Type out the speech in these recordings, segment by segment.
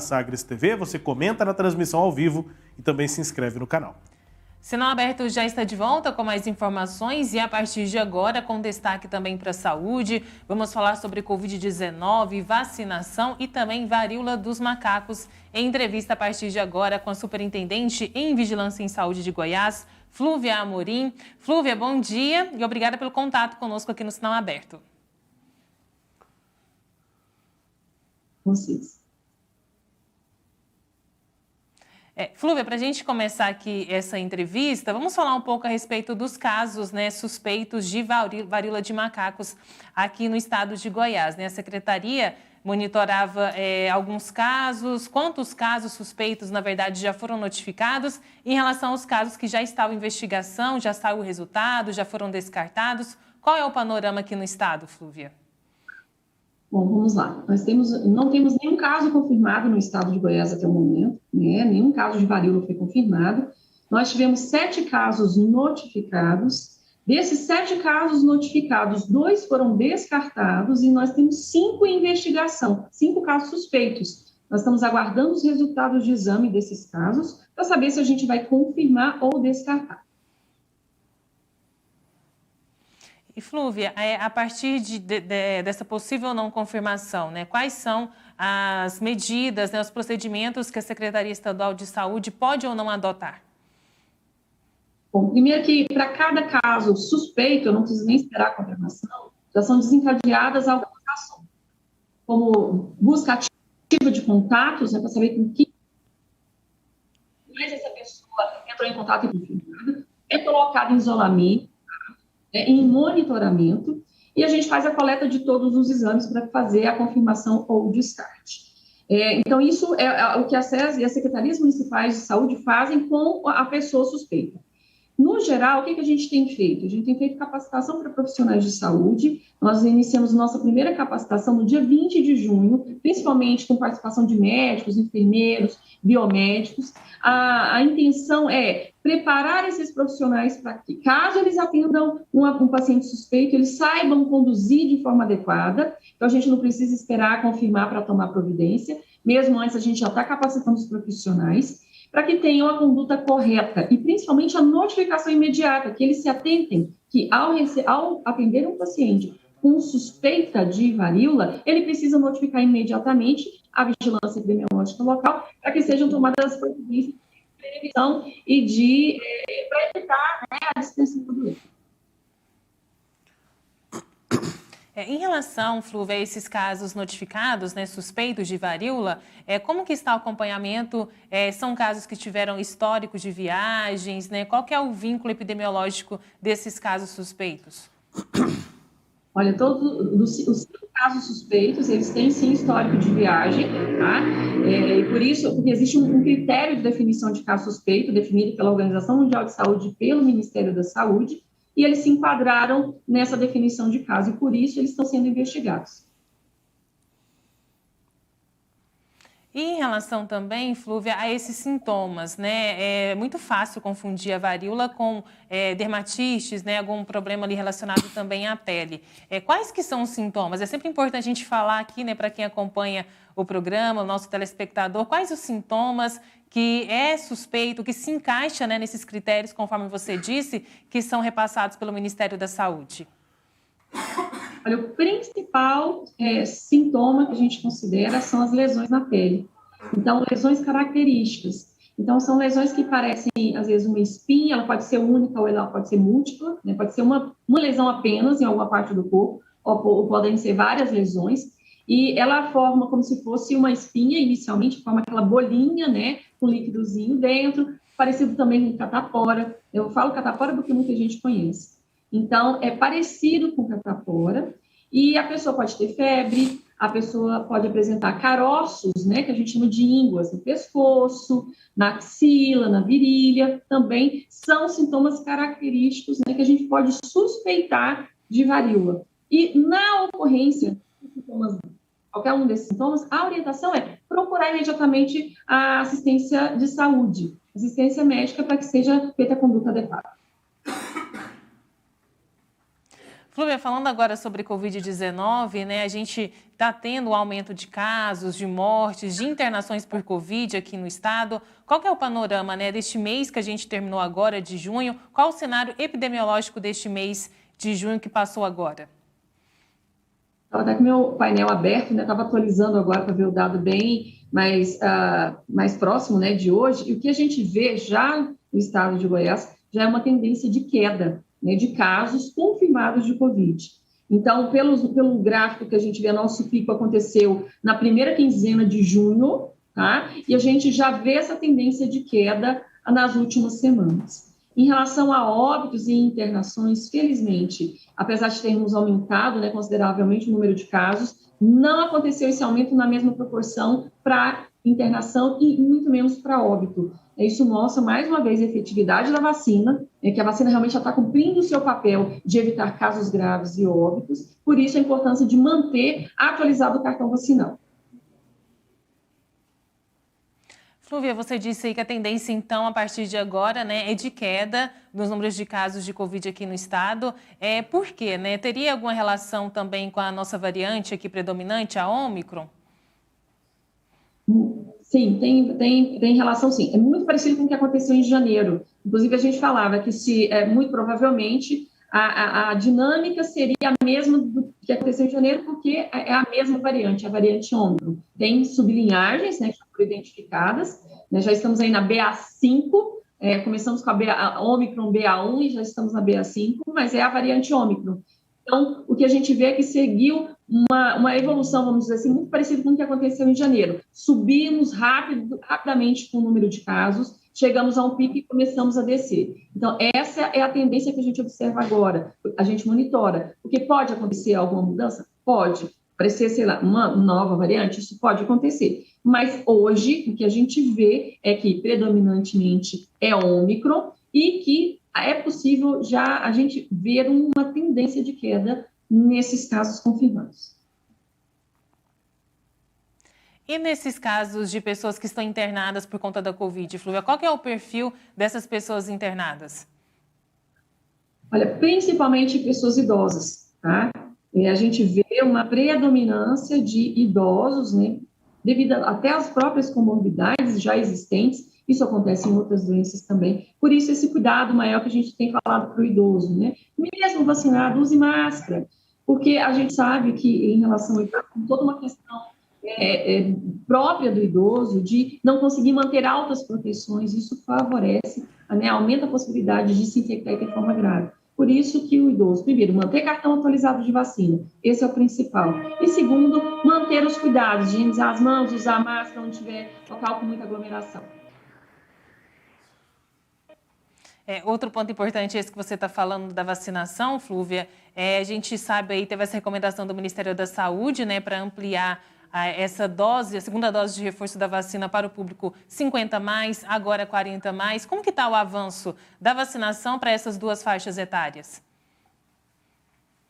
Sagres TV, você comenta na transmissão ao vivo e também se inscreve no canal. Sinal Aberto já está de volta com mais informações e a partir de agora com destaque também para a saúde. Vamos falar sobre Covid-19, vacinação e também varíola dos macacos. Em entrevista a partir de agora com a Superintendente em Vigilância em Saúde de Goiás, Flúvia Amorim. Flúvia, bom dia e obrigada pelo contato conosco aqui no Sinal Aberto. Vocês. Flúvia, para a gente começar aqui essa entrevista, vamos falar um pouco a respeito dos casos, suspeitos de varíola de macacos aqui no estado de Goiás. A Secretaria monitorava alguns casos. Quantos casos suspeitos, na verdade, já foram notificados? Em relação aos casos que já estavam em investigação, já saiu o resultado, já foram descartados? Qual é o panorama aqui no estado, Flúvia? Bom, vamos lá. Não temos nenhum caso confirmado no estado de Goiás até o momento, nenhum caso de varíola foi confirmado. Nós tivemos 7 casos notificados. Desses 7 casos notificados, 2 foram descartados e nós temos 5 em investigação, 5 casos suspeitos. Nós estamos aguardando os resultados de exame desses casos para saber se a gente vai confirmar ou descartar. E, Flúvia, a partir dessa possível não confirmação, quais são as medidas, os procedimentos que a Secretaria Estadual de Saúde pode ou não adotar? Bom, primeiro que para cada caso suspeito, eu não preciso nem esperar a confirmação, já são desencadeadas algumas ações, como busca ativa de contatos, para saber com que mais essa pessoa entrou em contato e confirmado, é colocado em isolamento, em monitoramento, e a gente faz a coleta de todos os exames para fazer a confirmação ou o descarte. Então, isso é o que a SES e as secretarias municipais de saúde fazem com a pessoa suspeita. No geral, o que a gente tem feito? A gente tem feito capacitação para profissionais de saúde. Nós iniciamos nossa primeira capacitação no dia 20 de junho, principalmente com participação de médicos, enfermeiros, biomédicos. A intenção é preparar esses profissionais para que, caso eles atendam um paciente suspeito, eles saibam conduzir de forma adequada. Então, a gente não precisa esperar confirmar para tomar providência. Mesmo antes, a gente já está capacitando os profissionais para que tenham a conduta correta e, principalmente, a notificação imediata, que eles se atentem que, ao atender um paciente com suspeita de varíola, ele precisa notificar imediatamente a vigilância epidemiológica local para que sejam tomadas as providências de prevenção e para evitar a dispersão do doente. Em relação, Flúvia, a esses casos notificados, suspeitos de varíola, como que está o acompanhamento? São casos que tiveram histórico de viagens, Qual que é o vínculo epidemiológico desses casos suspeitos? Olha, os 5 casos suspeitos, eles têm sim histórico de viagem, tá? E por isso, porque existe um critério de definição de caso suspeito, definido pela Organização Mundial de Saúde e pelo Ministério da Saúde, e eles se enquadraram nessa definição de caso, e por isso eles estão sendo investigados. E em relação também, Flúvia, a esses sintomas, É muito fácil confundir a varíola com dermatites, algum problema ali relacionado também à pele. Quais que são os sintomas? É sempre importante a gente falar aqui, para quem acompanha o programa, o nosso telespectador, quais os sintomas que é suspeito, que se encaixa nesses critérios, conforme você disse, que são repassados pelo Ministério da Saúde? Olha, o principal sintoma que a gente considera são as lesões na pele. Então, lesões características. Então, são lesões que parecem, às vezes, uma espinha, ela pode ser única ou ela pode ser múltipla, pode ser uma lesão apenas em alguma parte do corpo, ou podem ser várias lesões, e ela forma como se fosse uma espinha, inicialmente, forma aquela bolinha, com líquidozinho dentro, parecido também com catapora. Eu falo catapora porque muita gente conhece. Então, é parecido com catapora, e a pessoa pode ter febre, a pessoa pode apresentar caroços, que a gente chama de ínguas no pescoço, na axila, na virilha, também são sintomas característicos, que a gente pode suspeitar de varíola. E na ocorrência de sintomas, qualquer um desses sintomas, a orientação é procurar imediatamente a assistência de saúde, assistência médica, para que seja feita a conduta adequada. Flúvia, falando agora sobre Covid-19, né, a gente está tendo um aumento de casos, de mortes, de internações por Covid aqui no estado. Qual que é o panorama, né, deste mês que a gente terminou agora, de junho? Qual o cenário epidemiológico deste mês de junho que passou agora? Estava até com o meu painel aberto, né? Estava atualizando agora para ver o dado bem mais próximo, né, de hoje. E o que a gente vê já no estado de Goiás já é uma tendência de queda, né, de casos confirmados de Covid. Então, pelo gráfico que a gente vê, nosso pico aconteceu na primeira quinzena de junho, tá? E a gente já vê essa tendência de queda nas últimas semanas. Em relação a óbitos e internações, felizmente, apesar de termos aumentado, né, consideravelmente o número de casos, não aconteceu esse aumento na mesma proporção para internação e muito menos para óbito. Isso mostra, mais uma vez, a efetividade da vacina, que a vacina realmente já está cumprindo o seu papel de evitar casos graves e óbitos, por isso a importância de manter atualizado o cartão vacinal. Flúvia, você disse aí que a tendência, então, a partir de agora, né, é de queda nos números de casos de Covid aqui no estado. Por quê, né? Teria alguma relação também com a nossa variante aqui predominante, a Ômicron? Sim, tem relação, sim. É muito parecido com o que aconteceu em janeiro. Inclusive, a gente falava que, muito provavelmente, a dinâmica seria a mesma do que aconteceu em janeiro, porque é a mesma variante, a variante Ômicron. Tem sublinhagens, né, que foram identificadas, né, já estamos aí na BA5, começamos com a Ômicron BA1 e já estamos na BA5, mas é a variante Ômicron. Então, o que a gente vê é que seguiu uma evolução, vamos dizer assim, muito parecida com o que aconteceu em janeiro. Subimos rapidamente com o número de casos, chegamos a um pico e começamos a descer. Então, essa é a tendência que a gente observa agora, a gente monitora. Porque pode acontecer alguma mudança? Pode. Aparecer, sei lá, uma nova variante, isso pode acontecer. Mas hoje, o que a gente vê é que predominantemente é Ômicron e que é possível já a gente ver uma tendência de queda nesses casos confirmados. E nesses casos de pessoas que estão internadas por conta da Covid, Flúvia, qual que é o perfil dessas pessoas internadas? Olha, principalmente pessoas idosas, tá? A gente vê uma predominância de idosos, né? Devido até às próprias comorbidades já existentes. Isso acontece em outras doenças também. Por isso, esse cuidado maior que a gente tem falado para o idoso, né? Mesmo vacinado, use máscara, porque a gente sabe que, em relação a toda uma questão própria do idoso, de não conseguir manter altas proteções, isso favorece, né, aumenta a possibilidade de se infectar e ter forma grave. Por isso que o idoso, primeiro, manter cartão atualizado de vacina, esse é o principal. E segundo, manter os cuidados, de higienizar as mãos, usar máscara onde tiver local com muita aglomeração. Outro ponto importante, esse que você está falando da vacinação, Flúvia, a gente sabe aí, teve essa recomendação do Ministério da Saúde, né, para ampliar essa dose, a segunda dose de reforço da vacina para o público 50+, agora 40+. Como que está o avanço da vacinação para essas duas faixas etárias?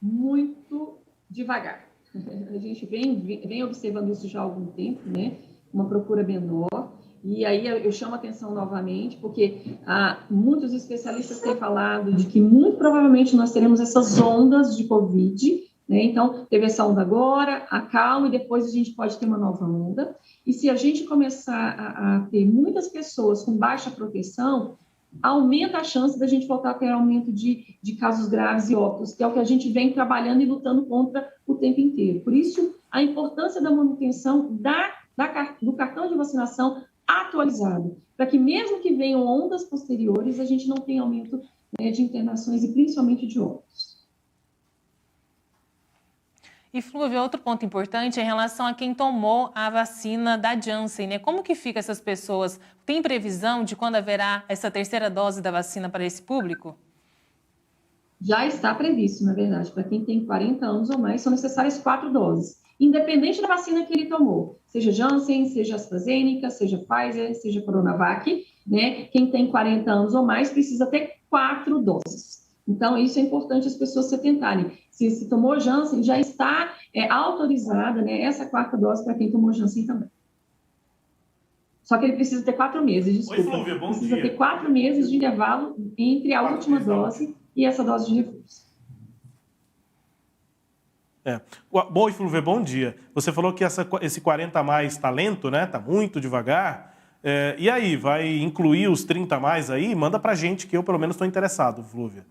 Muito devagar. A gente vem observando isso já há algum tempo, né? Uma procura menor. E aí eu chamo a atenção novamente, porque muitos especialistas têm falado de que muito provavelmente nós teremos essas ondas de Covid, né? Então, teve essa onda agora, acalma, e depois a gente pode ter uma nova onda. E se a gente começar a ter muitas pessoas com baixa proteção, aumenta a chance da gente voltar a ter aumento de casos graves e óbitos, que é o que a gente vem trabalhando e lutando contra o tempo inteiro. Por isso, a importância da manutenção do cartão de vacinação atualizado, para que mesmo que venham ondas posteriores, a gente não tenha aumento, né, de internações e principalmente de óbitos. E, Flúvia, outro ponto importante é em relação a quem tomou a vacina da Janssen, né? Como que fica essas pessoas? Tem previsão de quando haverá essa terceira dose da vacina para esse público? Já está previsto, na verdade, para quem tem 40 anos ou mais, são necessárias 4 doses, independente da vacina que ele tomou, seja Janssen, seja AstraZeneca, seja Pfizer, seja Coronavac, né? Quem tem 40 anos ou mais precisa ter 4 doses. Então, isso é importante as pessoas se atentarem. Se tomou Janssen, já está autorizada, né, essa 4ª dose para quem tomou Janssen também. Só que ele precisa ter 4 meses, desculpa. Oi, Flúvia, bom precisa dia. ter 4 meses de intervalo entre a última dose e essa dose de reforço. Bom, e Flúvia, bom dia. Você falou que esse 40 a mais está lento, né? Está muito devagar. E aí, vai incluir os 30 a mais aí? Manda pra gente, que eu pelo menos estou interessado, Flúvia.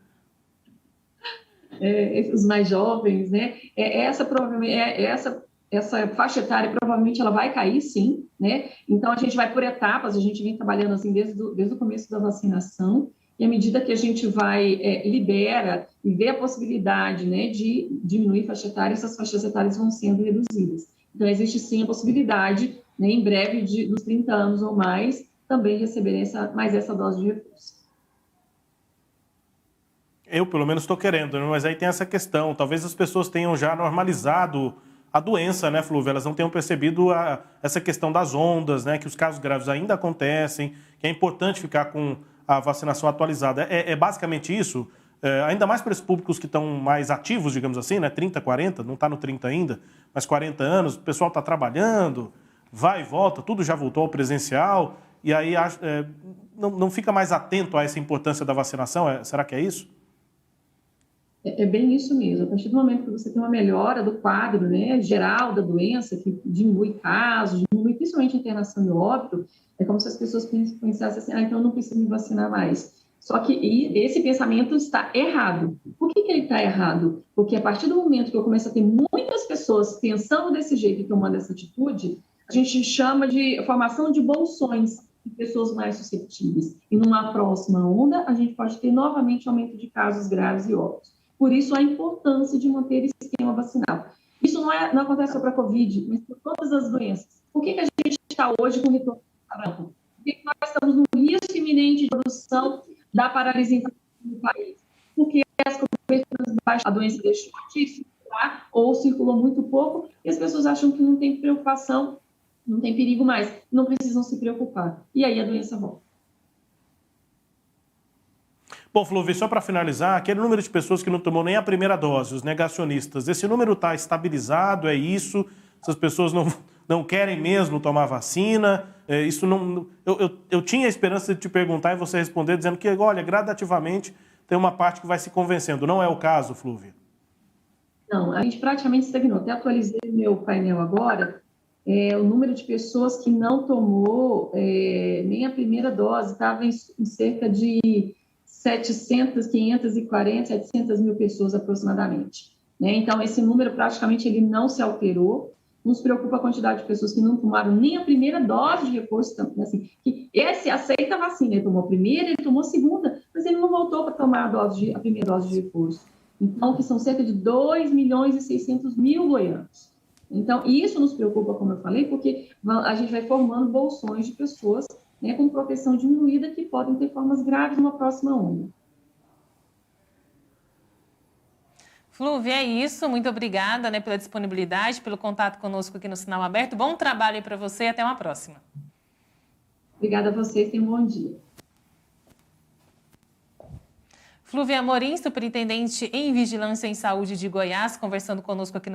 Os mais jovens, né? Essa faixa etária provavelmente ela vai cair, sim, né? Então a gente vai por etapas, a gente vem trabalhando assim desde o começo da vacinação, e à medida que a gente vai libera e vê a possibilidade, né, de diminuir faixa etária, essas faixas etárias vão sendo reduzidas. Então existe sim a possibilidade, né, em breve dos 30 anos ou mais também receberem mais essa dose de reforço. Eu, pelo menos, estou querendo, né? Mas aí tem essa questão. Talvez as pessoas tenham já normalizado a doença, né, Flúvia? Elas não tenham percebido essa questão das ondas, né? Que os casos graves ainda acontecem, que é importante ficar com a vacinação atualizada. É basicamente isso? Ainda mais para esses públicos que estão mais ativos, digamos assim, né? 30, 40, não está no 30 ainda, mas 40 anos, o pessoal está trabalhando, vai e volta, tudo já voltou ao presencial, e aí não fica mais atento a essa importância da vacinação? Será que é isso? É bem isso mesmo. A partir do momento que você tem uma melhora do quadro, né, geral da doença, que diminui casos, diminui principalmente a internação e óbito, é como se as pessoas pensassem assim, então eu não preciso me vacinar mais. Só que esse pensamento está errado. Por que ele está errado? Porque a partir do momento que eu começo a ter muitas pessoas pensando desse jeito e tomando essa atitude, a gente chama de formação de bolsões de pessoas mais suscetíveis. E numa próxima onda, a gente pode ter novamente aumento de casos graves e óbitos. Por isso, a importância de manter esse esquema vacinal. Isso não acontece só para a Covid, mas por todas as doenças. Por que a gente está hoje com retorno do branco? Porque nós estamos num risco iminente de produção da paralisia no país. Porque as coberturas baixas, a doença deixou de circular ou circulou muito pouco, e as pessoas acham que não tem preocupação, não tem perigo mais, não precisam se preocupar. E aí a doença volta. Bom, Flúvia, só para finalizar, aquele número de pessoas que não tomou nem a primeira dose, os negacionistas, esse número está estabilizado, é isso? Essas pessoas não querem mesmo tomar vacina? Isso não. Eu tinha a esperança de te perguntar e você responder dizendo que, olha, gradativamente tem uma parte que vai se convencendo. Não é o caso, Flúvia? Não, a gente praticamente estagnou. Até atualizei o meu painel agora. O número de pessoas que não tomou nem a primeira dose estava em cerca de 540, 700 mil pessoas aproximadamente. Né? Então, esse número praticamente ele não se alterou. Nos preocupa a quantidade de pessoas que não tomaram nem a primeira dose de reforço. Assim, que esse aceita a vacina, ele tomou a primeira, ele tomou a segunda, mas ele não voltou para tomar a primeira dose de reforço. Então, que são cerca de 2.600.000 goianos. Então, isso nos preocupa, como eu falei, porque a gente vai formando bolsões de pessoas, né, com proteção diminuída que podem ter formas graves numa próxima onda. Flúvia, é isso. Muito obrigada, né, pela disponibilidade, pelo contato conosco aqui no Sinal Aberto. Bom trabalho aí para você e até uma próxima. Obrigada a vocês, tenham um bom dia. Flúvia Amorim, superintendente em Vigilância em Saúde de Goiás, conversando conosco aqui no